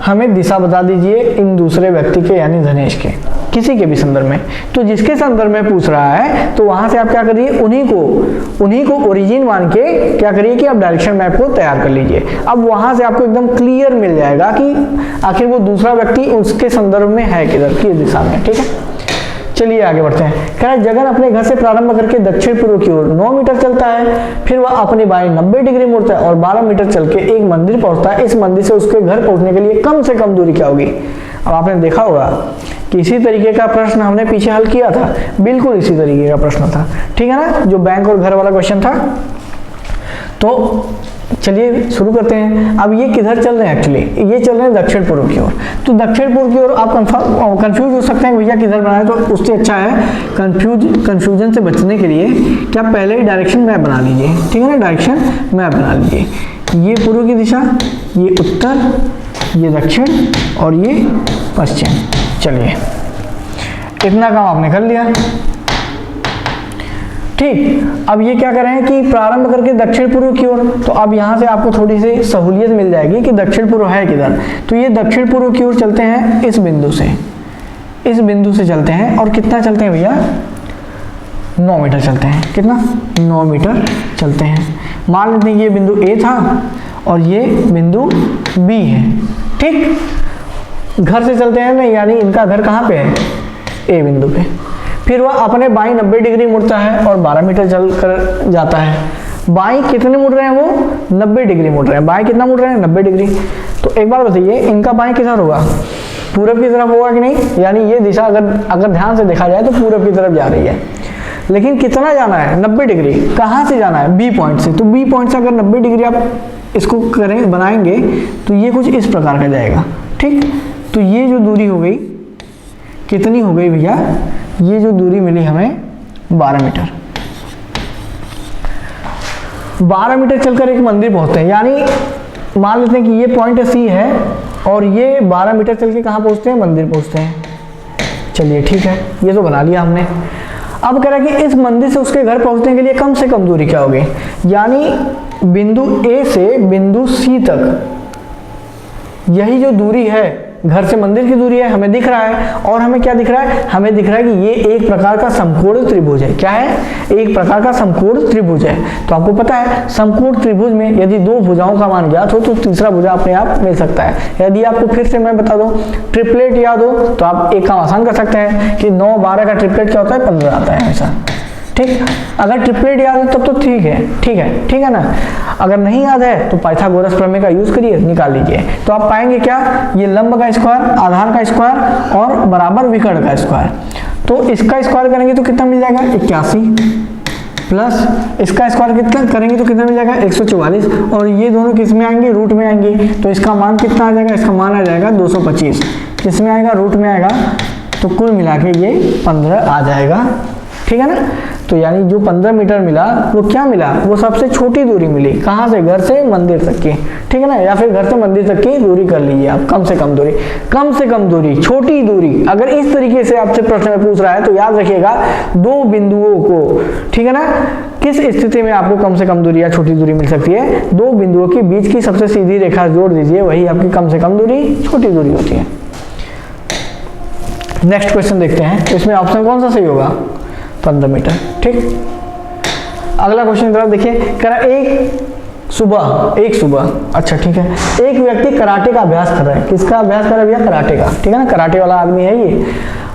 हमें दिशा बता दीजिए इन दूसरे व्यक्ति के यानी धनेश के, किसी के भी संदर्भ में, तो जिसके संदर्भ में पूछ रहा है तो वहां से आप क्या करिए, उन्हीं को ओरिजिन मान के क्या करिए कि आप डायरेक्शन मैप को तैयार कर लीजिए। अब वहां से आपको एकदम क्लियर मिल जाएगा कि आखिर वो दूसरा व्यक्ति उसके संदर्भ में है किधर, किस दिशा में, ठीक है। चलिए आगे बढ़ते हैं। कह रहा है जगन अपने घर से प्रारंभ करके दक्षिण पूर्व की ओर 9 मीटर चलता है, फिर वह अपने बाएं 90 डिग्री मुड़ता है और 12 मीटर चल के एक मंदिर पहुंचता है। इस मंदिर से उसके घर पहुंचने के लिए कम से कम दूरी क्या होगी। अब आपने देखा होगा कि इसी तरीके का प्रश्न हमने पीछे हल किया था, बिल्कुल इसी तरीके का प्रश्न था, ठीक है ना, जो बैंक और घर वाला क्वेश्चन था। तो चलिए शुरू करते हैं। अब ये किधर चल रहे हैं, एक्चुअली ये चल रहे हैं दक्षिण पूर्व की ओर। तो दक्षिण पूर्व की ओर आप कंफ्यूज हो सकते हैं भैया किधर बनाए, तो उससे अच्छा है कंफ्यूजन से बचने के लिए क्या पहले ही डायरेक्शन मैप बना लीजिए, ठीक है ना, डायरेक्शन मैप बना लीजिए। ये पूर्व की दिशा, ये उत्तर, ये दक्षिण और ये पश्चिम। चलिए इतना काम आपने कर लिया, ठीक। अब ये क्या करें कि प्रारंभ करके दक्षिण पूर्व की ओर, तो अब यहाँ से आपको थोड़ी सी सहूलियत मिल जाएगी कि दक्षिण पूर्व है किधर। तो ये दक्षिण पूर्व की ओर चलते हैं, इस बिंदु से चलते हैं, और कितना चलते हैं भैया, 9 मीटर चलते हैं। कितना, 9 मीटर चलते हैं। मान लेते हैं ये बिंदु ए था और ये बिंदु बी है, ठीक। घर से चलते हैं ना, यानी इनका घर कहाँ पे है, ए बिंदु पे। फिर वह अपने बाईं 90 डिग्री मुड़ता है और 12 मीटर चल कर जाता है। बाईं कितने मुड़ रहे हैं, वो 90 डिग्री मुड़ रहे हैं। बाईं कितना मुड़ रहे हैं, 90 डिग्री। तो एक बार बताइए इनका बाईं किधर होगा, पूरब की तरफ होगा कि नहीं, यानी ये दिशा अगर ध्यान से देखा जाए तो पूरब की तरफ जा रही है। लेकिन कितना जाना है, 90 डिग्री। कहाँ से जाना है, बी पॉइंट से। तो बी पॉइंट से अगर 90 डिग्री आप इसको बनाएंगे तो ये कुछ इस प्रकार का जाएगा, ठीक। तो ये जो दूरी हो गई, कितनी हो गई भैया, ये जो दूरी मिली हमें 12 मीटर। 12 मीटर चलकर एक मंदिर पहुंचते हैं, यानी मान लेते हैं कि ये पॉइंट सी है और ये 12 मीटर चल के कहाँ पहुंचते हैं, मंदिर पहुंचते हैं। चलिए ठीक है, ये तो बना लिया हमने। अब कह रहा है कि इस मंदिर से उसके घर पहुंचने के लिए कम से कम दूरी क्या होगी, यानी बिंदु ए से बिंदु सी तक यही जो दूरी है, घर से मंदिर की दूरी है, हमें दिख रहा है। और हमें क्या दिख रहा है, हमें दिख रहा है कि ये एक प्रकार का समकोण त्रिभुज है। क्या है, एक प्रकार का समकोण त्रिभुज है। तो आपको पता है समकोण त्रिभुज में यदि 2 भुजाओं का मान ज्ञात हो तो तीसरा भुजा अपने आप मिल सकता है। यदि आपको फिर से मैं बता दूं, ट्रिपलेट याद हो तो आप एक काम आसान कर सकते हैं कि 9 12 का ट्रिपलेट क्या होता है, 15 आता है हमेशा, ठीक। अगर ट्रिपलेट याद है तब तो ठीक है ना। अगर नहीं याद है तो पाइथागोरस प्रमेय का यूज करिए, निकाल लीजिए। तो आप पाएंगे क्या, ये लंब का स्क्वायर, आधार का स्क्वायर और बराबर विकर्ण का स्क्वायर। तो इसका स्क्वायर करेंगे तो कितना मिल जाएगा, 81 प्लस इसका स्क्वायर कितना करेंगे तो कितना मिल जाएगा, 144। और ये दोनों किस में आएंगे, रूट में आएंगे। तो इसका मान कितना आ जाएगा, इसका मान आ जाएगा 225। किस में आएगा, रूट में आएगा। तो कुल मिला के ये 15 आ जाएगा, ठीक है ना। तो यानी जो 15 मीटर मिला वो क्या मिला, वो सबसे छोटी दूरी मिली। कहाँ से, घर से मंदिर तक की, ठीक है ना। या फिर घर से मंदिर तक की दूरी कर लीजिए आप, कम से कम दूरी, छोटी दूरी। अगर इस तरीके से आपसे प्रश्न में पूछ रहा है तो याद रखिएगा 2 बिंदुओं को, ठीक है ना, किस स्थिति में आपको कम से कम दूरी या छोटी दूरी मिल सकती है, 2 बिंदुओं के बीच की सबसे सीधी रेखा जोड़ दीजिए, वही आपकी कम से कम दूरी, छोटी दूरी होती है। नेक्स्ट क्वेश्चन देखते हैं, इसमें ऑप्शन कौन सा सही होगा? 15 मीटर। ठीक, अगला क्वेश्चन जरा देखिए, कह रहा एक सुबह, अच्छा ठीक है, एक व्यक्ति कराटे का अभ्यास कर रहा है। किसका अभ्यास कर रहा है भैया? कराटे का। ठीक है ना, कराटे वाला आदमी है ये।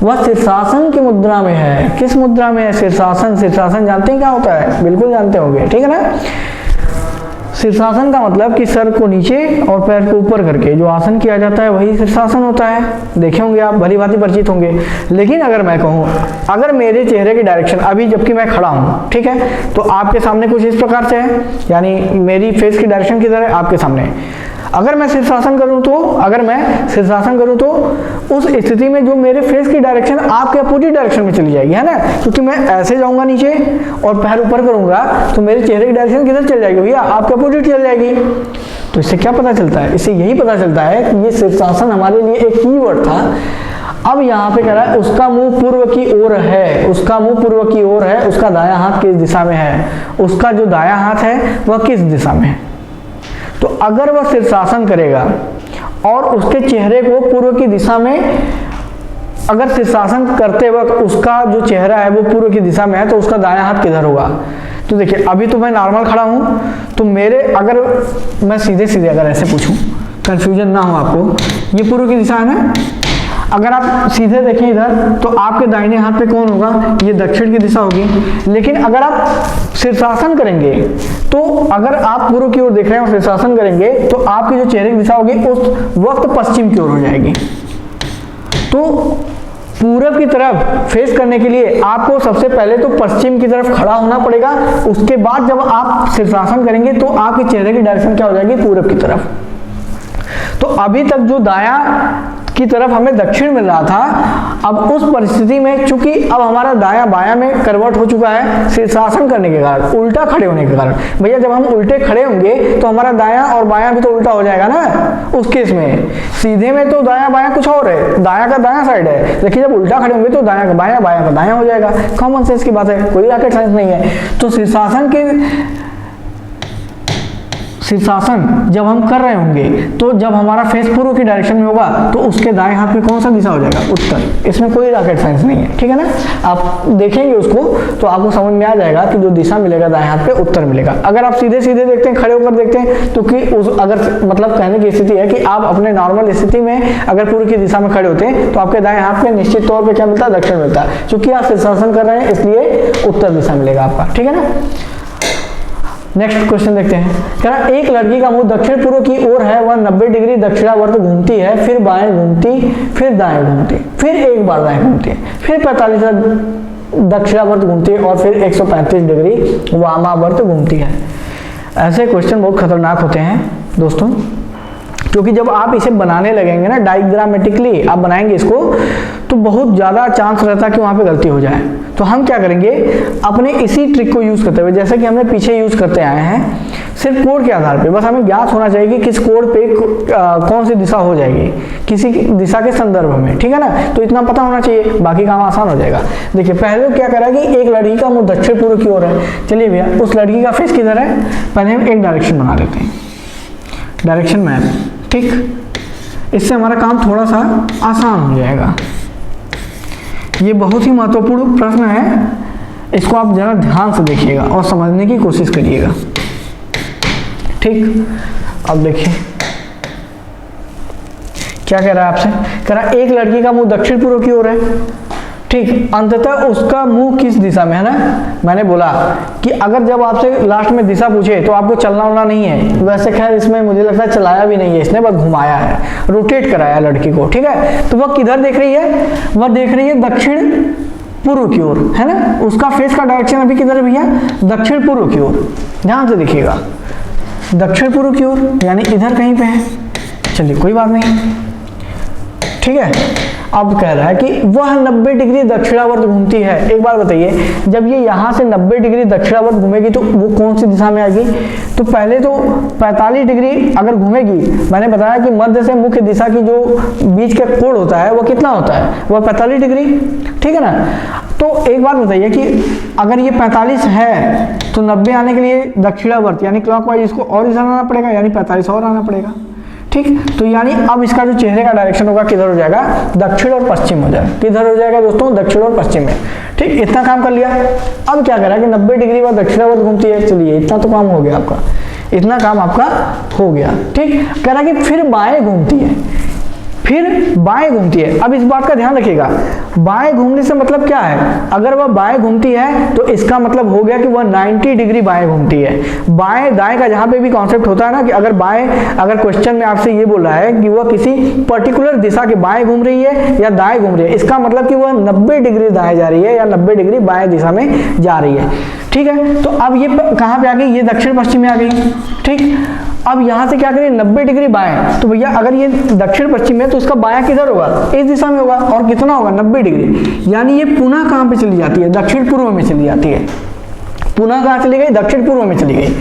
वह शीर्षासन की मुद्रा में है। किस मुद्रा में है? शीर्षासन। शीर्षासन जानते हैं क्या होता है? बिल्कुल जानते होंगे, ठीक है ना। शीर्षासन का मतलब कि सर को नीचे और पैर को ऊपर करके जो आसन किया जाता है वही शीर्षासन होता है। देखे होंगे आप, भली भांति परिचित होंगे। लेकिन अगर मैं कहूँ, अगर मेरे चेहरे की डायरेक्शन अभी जबकि मैं खड़ा हूँ, ठीक है, तो आपके सामने कुछ इस प्रकार से है, यानी मेरी फेस की डायरेक्शन किधर है? आपके सामने। अगर मैं शीर्षासन करूं तो उस स्थिति में जो मेरे फेस की डायरेक्शन आपके अपोजिट डायरेक्शन में चली जाएगी, है ना, क्योंकि मैं ऐसे जाऊंगा नीचे और पैर ऊपर करूंगा तो मेरे चेहरे की डायरेक्शन किधर चल जाएगी भैया? आपके अपोजिट चल जाएगी। तो इससे क्या पता चलता है? इससे यही पता चलता है कि ये शीर्षासन हमारे लिए एक कीवर्ड था। अब यहाँ पे कह रहा है उसका मुंह पूर्व की ओर है, उसका मुंह पूर्व की ओर है, उसका दायां हाथ किस दिशा में है? उसका जो दायां हाथ है वह किस दिशा में है? तो अगर वह शीर्षासन करेगा और उसके चेहरे को पूर्व की दिशा में, अगर शीर्षासन करते वक्त उसका जो चेहरा है वो पूर्व की दिशा में है, तो उसका दायां हाथ किधर होगा? तो देखिए, अभी तो मैं नॉर्मल खड़ा हूं, तो मेरे, अगर मैं सीधे सीधे अगर ऐसे पूछूं, कंफ्यूजन ना हो आपको, ये पूर्व की दिशा है ना। अगर आप सीधे देखें इधर, तो आपके दाहिने हाथ पे कौन होगा? ये दक्षिण की दिशा होगी। लेकिन अगर आप शीर्षासन करेंगे, तो अगर आप पूर्व की ओर देख रहे हैं और शीर्षासन करेंगे, तो आपकी जो चेहरे की दिशा होगी उस वक्त पश्चिम की ओर हो जाएगी। तो पूरब की तरफ फेस करने के लिए आपको सबसे पहले तो पश्चिम की तरफ खड़ा होना पड़ेगा। उसके बाद जब आप शीर्षासन करेंगे तो आपके चेहरे की डायरेक्शन क्या हो जाएगी? पूरब की तरफ। तो अभी तक जो दायां की तरफ हमें दक्षिण मिल रहा था, अब उस परिस्थिति में चूंकि अब हमारा दायां बायां में कन्वर्ट हो चुका है शीर्षासन करने के कारण, उल्टा खड़े होने के कारण। भैया जब हम उल्टे खड़े होंगे तो हमारा दायां और बायां भी तो उल्टा हो जाएगा ना उस केस में। सीधे में तो दायां बायां कुछ और है, दायां का दायां साइड है, लेकिन जब उल्टा खड़े होंगे तो दायां का बायां, बायां का दायां हो जाएगा। कॉमन सेंस की बात है, कोई रॉकेट साइंस नहीं है। तो शीर्षासन जब हम कर रहे होंगे, तो जब हमारा फेस पूर्व की डायरेक्शन में होगा तो उसके दाएं हाथ में कौन सा दिशा हो जाएगा? उत्तर। इसमें कोई रॉकेट साइंस नहीं है, ठीक है ना। आप देखेंगे उसको तो आपको समझ में आ जाएगा कि जो दिशा मिलेगा दाएं हाथ पे उत्तर मिलेगा। अगर आप सीधे सीधे देखते हैं, खड़े होकर देखते हैं, तो कि उस अगर मतलब कहने की स्थिति है कि आप अपने नॉर्मल स्थिति में अगर पूर्व की दिशा में खड़े होते हैं तो आपके दाएं हाथ में निश्चित तौर पर क्या मिलता है? दक्षिण मिलता है। चूंकि आप शीर्षासन कर रहे हैं इसलिए उत्तर दिशा मिलेगा आपका, ठीक है ना। नेक्स्ट क्वेश्चन देखते हैं, कह रहा एक लड़की का मुंह दक्षिण पूर्व की ओर है, वह 90 डिग्री दक्षिणावर्त घूमती है, फिर बाएं घूमती, फिर दाएं घूमती, फिर एक बार दाएं घूमती है, फिर 45 दक्षिणावर्त घूमती है और फिर 135 डिग्री वामावर्त घूमती है। ऐसे क्वेश्चन बहुत खतरनाक होते हैं दोस्तों, क्योंकि जब आप इसे बनाने लगेंगे ना, डायग्रामेटिकली आप बनाएंगे इसको, तो बहुत ज़्यादा चांस रहता है कि वहाँ पे गलती हो जाए। तो हम क्या करेंगे, अपने इसी ट्रिक को यूज़ करते हुए, जैसे कि हमने पीछे यूज़ करते आए हैं, सिर्फ कोड के आधार पे, बस हमें ज्ञात होना चाहिए कि किस कोड पे कौन सी दिशा हो जाएगी किसी दिशा के संदर्भ में, ठीक है ना। तो इतना पता होना चाहिए, बाकी काम आसान हो जाएगा। देखिए पहले क्या करा कि एक लड़की का मुँह दक्षिण पूर्व की ओर है। चलिए भैया, उस लड़की का फेस किधर है? पहले हम एक डायरेक्शन बना लेते हैं, डायरेक्शन मैप, ठीक। इससे हमारा काम थोड़ा सा आसान हो जाएगा। ये बहुत ही महत्वपूर्ण प्रश्न है, इसको आप जरा ध्यान से देखिएगा और समझने की कोशिश करिएगा, ठीक। अब देखिए क्या कह रहा है आपसे, कह रहा है एक लड़की का मुंह दक्षिण पूर्व की ओर है, ठीक। अंततः उसका मुंह किस दिशा में है ना। मैंने बोला कि अगर जब आपसे लास्ट में दिशा पूछे तो आपको चलना उलना नहीं है। वैसे खैर इसमें मुझे लगता है चलाया भी नहीं है, इसने बस घुमाया है, रोटेट कराया लड़की को, ठीक है। तो वह किधर देख रही है? वह देख रही है दक्षिण पूर्व की ओर, है ना। उसका फेस का डायरेक्शन अभी किधर है भैया? दक्षिण पूर्व की ओर। ध्यान से देखिएगा, दक्षिण पूर्व की ओर यानी इधर कहीं पे है। चलिए कोई बात नहीं, ठीक है। अब कह रहा है कि वह 90 डिग्री दक्षिणावर्त घूमती है। एक बार बताइए, जब ये यहाँ से 90 डिग्री दक्षिणावर्त घूमेगी तो वो कौन सी दिशा में आएगी? तो पहले तो 45 डिग्री अगर घूमेगी, मैंने बताया कि मध्य से मुख्य दिशा की जो बीच का कोण होता है वो कितना होता है? वह 45 डिग्री, ठीक है ना। तो एक बात बताइए कि अगर ये 45 है तो 90 आने के लिए दक्षिणावर्त यानी क्लॉकवाइज इसको और इधर आना पड़ेगा, यानी 45 और आना पड़ेगा, ठीक, तो यानी अब इसका जो चेहरे का डायरेक्शन होगा किधर हो जाएगा, दक्षिण और पश्चिम हो जाएगा। किधर हो जाएगा दोस्तों, दक्षिण और पश्चिम में। ठीक, इतना काम कर लिया। अब क्या करा कि 90 डिग्री बाद दक्षिणावर्त घूमती है। चलिए इतना तो काम हो गया आपका, इतना काम आपका हो गया। ठीक, कह रहा कि फिर बाएं घूमती है, फिर बाएं घूमती है। अब इस बात का ध्यान रखिएगा, बाएं घूमने से मतलब क्या है, अगर वह बाएं घूमती है तो इसका मतलब हो गया कि वह 90 डिग्री बाएं घूमती है। बाएं दाएं का जहां पे भी कॉन्सेप्ट होता है ना, कि अगर क्वेश्चन में आपसे ये बोला है कि वह किसी पर्टिकुलर दिशा के बाएं घूम रही है या दाएं घूम रही है, इसका मतलब कि वह 90 डिग्री दाएं जा रही है या 90 डिग्री बाएं दिशा में जा रही है। ठीक है, तो अब ये कहां पे आ गई, ये दक्षिण पश्चिम में आ गई। ठीक, अब यहां से क्या करें, 90 डिग्री बाएं, तो भैया अगर ये दक्षिण पश्चिम है तो इसका बायां किधर होगा, इस दिशा में होगा। और कितना होगा, 90 डिग्री। यानी ये पुनः कहां पे चली जाती है, दक्षिण पूर्व में चली जाती है। पुनः कहां चली गई, दक्षिण पूर्व में चली गई।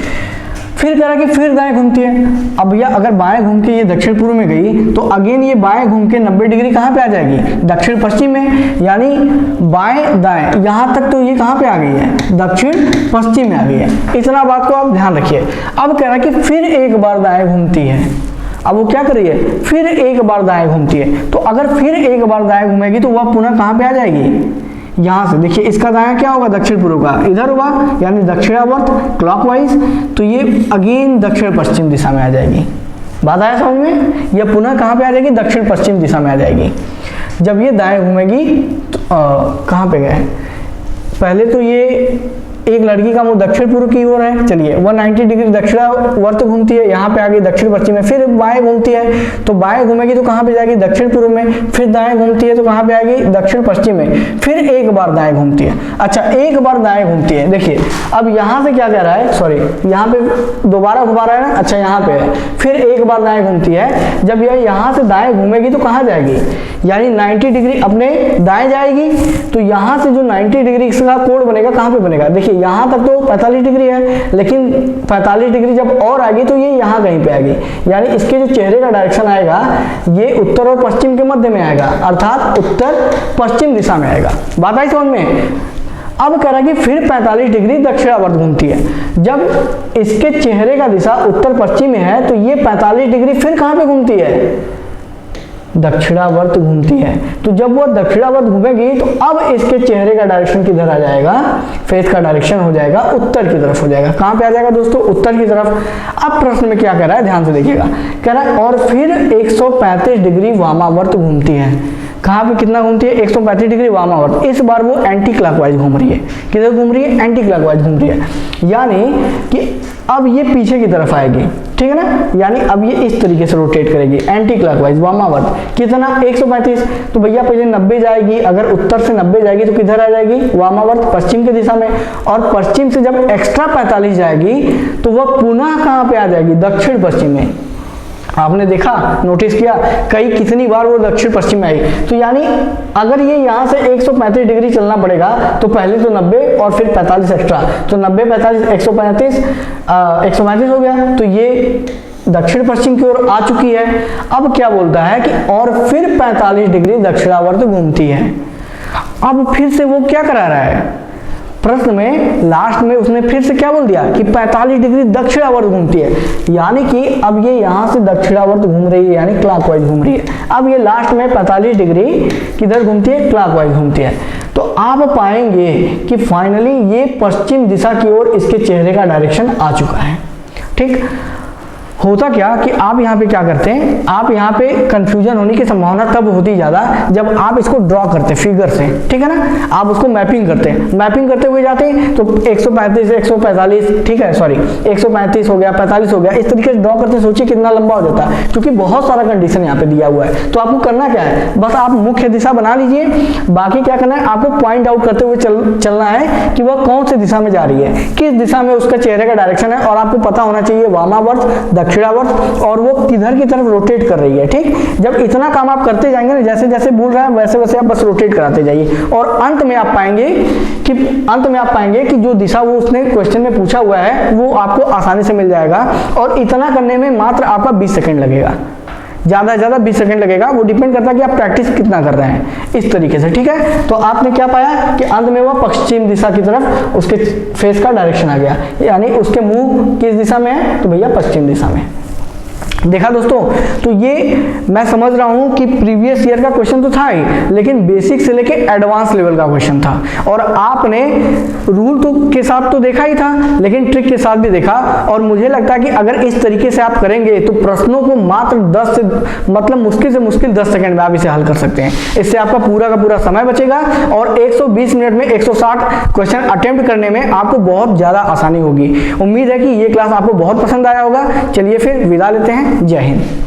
फिर कह रहा कि फिर दाएं घूमती है। अब भैया अगर बाएं घूम के ये दक्षिण पूर्व में गई तो अगेन ये बाएं घूम के 90 डिग्री कहां पे आ जाएगी, दक्षिण पश्चिम में। यानी बाएं दाएं यहां तक तो ये कहां पे आ गई है, दक्षिण पश्चिम में आ गई है। इतना बात को आप ध्यान रखिए। अब कह रहा कि फिर एक बार दाएं घूमती है। अब वो क्या कर रही है, फिर एक बार दाएं घूमती है। तो अगर फिर एक बार दाएं घूमेगी तो वह पुनः कहां पे आ जाएगी, यहां से। देखिए इसका दायां क्या होगा, दक्षिण पूर्व का इधर होगा, यानी दक्षिणावर्त क्लॉकवाइज। तो ये अगेन दक्षिण पश्चिम दिशा में आ जाएगी। बात आया समझ में, यह पुनः कहां पे आ जाएगी, दक्षिण पश्चिम दिशा में आ जाएगी। जब ये दाएं घूमेगी तो कहां पे गए, पहले तो ये एक लड़की का मुंह दक्षिण पूर्व की ओर है। चलिए वह 90 डिग्री दक्षिणावर्त घूमती है, यहाँ पे आ गई दक्षिण पश्चिम में। फिर बाएं घूमती है, तो बाएं घूमेगी तो कहाँ पे जाएगी, दक्षिण पूर्व में। फिर दाएं घूमती है तो कहाँ पे आएगी, दक्षिण पश्चिम में। फिर एक बार दाएं घूमती है। अच्छा, एक बार दाएं घूमती है। देखिए अब यहाँ से क्या कह रहा है, सॉरी यहाँ पे दोबारा घुमा रहा है ना, अच्छा यहाँ पे है। फिर एक बार दाएं घूमती है। जब यह यहाँ से दाएं घूमेगी तो कहाँ जाएगी, यानी 90 डिग्री अपने दाएं जाएगी। तो यहाँ से जो 90 डिग्री का कोण बनेगा कहाँ पे बनेगा, देखिए यहाँ तक तो 45 डिग्री है, लेकिन 45 डिग्री जब और आएगी तो ये यहाँ कहीं पे आएगी। यानी इसके जो चेहरे का डायरेक्शन आएगा ये उत्तर और पश्चिम के मध्य में आएगा, अर्थात उत्तर पश्चिम दिशा में आएगा। बात आई समझ में। अब कह रहा कि फिर 45 डिग्री दक्षिणावर्त घूमती है। जब इसके चेहरे का दिशा उत्तर पश्चिम में है तो ये 45 डिग्री फिर कहाँ पे घूमती है, दक्षिणावर्त घूमती है। तो जब वो दक्षिणावर्त घूमेगी तो अब इसके चेहरे का डायरेक्शन किधर आ जाएगा, फेस का डायरेक्शन हो जाएगा उत्तर की तरफ हो जाएगा। कहां पे आ जाएगा दोस्तों, उत्तर की तरफ। अब प्रश्न में क्या कह रहा है, ध्यान से देखिएगा। कह रहा है और फिर 135 डिग्री वामावर्त घूमती है। कहां पे कितना घूमती है, 135 डिग्री वामावर्त। इस बार वो एंटी क्लॉकवाइज घूम रही है। किधर घूम रही है, एंटी क्लॉकवाइज घूम रही है। यानी कि अब ये पीछे की तरफ आएगी, ठीक है ना। यानी अब ये इस तरीके से रोटेट करेगी एंटी क्लॉकवाइज वामावर्त। कितना, 135। तो भैया पहले 90 जाएगी, अगर उत्तर से 90 जाएगी तो किधर आ जाएगी, वामावर्त पश्चिम की दिशा में। और पश्चिम से जब एक्स्ट्रा 45 जाएगी तो वह पुनः कहां पे आ जाएगी, दक्षिण पश्चिम में। आपने देखा, नोटिस किया कितनी बार वो दक्षिण पश्चिम में आई। तो यानी अगर ये यहाँ से 135 डिग्री चलना पड़ेगा तो पहले तो 90 और फिर 45 एक्स्ट्रा, तो 90 45 135 हो गया। तो ये दक्षिण पश्चिम की ओर आ चुकी है। अब क्या बोलता है कि और फिर 45 डिग्री दक्षिणावर्त घूमती है। अब फिर से वो क्या करा रहा है, प्रश्न में लास्ट में उसने फिर से क्या बोल दिया कि 45 डिग्री दक्षिणावर्त घूमती है। यानी कि अब ये यहाँ से दक्षिणावर्त घूम रही है, यानी क्लॉकवाइज घूम रही है। अब ये लास्ट में 45 डिग्री किधर घूमती है, क्लॉकवाइज घूमती है। तो आप पाएंगे कि फाइनली ये पश्चिम दिशा की ओर इसके चेहरे का डायरेक्शन आ चुका है। ठीक, होता क्या कि आप यहाँ पे क्या करते हैं, आप यहाँ पे कंफ्यूजन होने की संभावना तब होती ज्यादा जब आप इसको ड्रॉ करते फिगर से, ठीक है ना। आप उसको मैपिंग करते हैं, मैपिंग करते हुए जाते हैं तो 135 145, ठीक है, सॉरी 135 हो गया, 45 हो गया, इस तरीके से ड्रॉ करते सोचिए कितना लंबा हो जाता है, क्योंकि बहुत सारा कंडीशन यहाँ पे दिया हुआ है। तो आपको करना क्या है, बस आप मुख्य दिशा बना लीजिए, बाकी क्या करना है आपको पॉइंट आउट करते हुए चलना है कि वह कौन सी दिशा में जा रही है, किस दिशा में उसका चेहरे का डायरेक्शन है। और आपको पता होना चाहिए वामावर्त, दक्षिणावर्त, और वो किधर की तरफ रोटेट कर रही है। ठीक, जब इतना काम आप करते जाएंगे ना, जैसे जैसे बोल रहा है वैसे वैसे आप बस रोटेट कराते जाइए। और अंत में आप पाएंगे कि जो दिशा वो उसने क्वेश्चन में पूछा हुआ है वो आपको आसानी से मिल जाएगा। और इतना करने में मात्र आपका 20 सेकंड लगेगा, ज्यादा से ज्यादा 20 सेकंड लगेगा। वो डिपेंड करता है कि आप प्रैक्टिस कितना कर रहे हैं, इस तरीके से। ठीक है, तो आपने क्या पाया कि अंत में वह पश्चिम दिशा की तरफ उसके फेस का डायरेक्शन आ गया, यानी उसके मुंह किस दिशा में है, तो भैया पश्चिम दिशा में। देखा दोस्तों, तो ये मैं समझ रहा हूं कि प्रीवियस ईयर का क्वेश्चन तो था ही, लेकिन बेसिक से लेके एडवांस लेवल का क्वेश्चन था। और आपने रूल तो के साथ तो देखा ही था, लेकिन ट्रिक के साथ भी देखा। और मुझे लगता है कि अगर इस तरीके से आप करेंगे तो प्रश्नों को मात्र 10 से मतलब मुश्किल से मुश्किल 10 सेकंड में आप इसे हल कर सकते हैं। इससे आपका पूरा का पूरा समय बचेगा और 120 मिनट में 160 क्वेश्चन अटेम्प्ट करने में आपको बहुत ज्यादा आसानी होगी। उम्मीद है कि ये क्लास आपको बहुत पसंद आया होगा। चलिए फिर विदा लेते हैं। जय हिंद।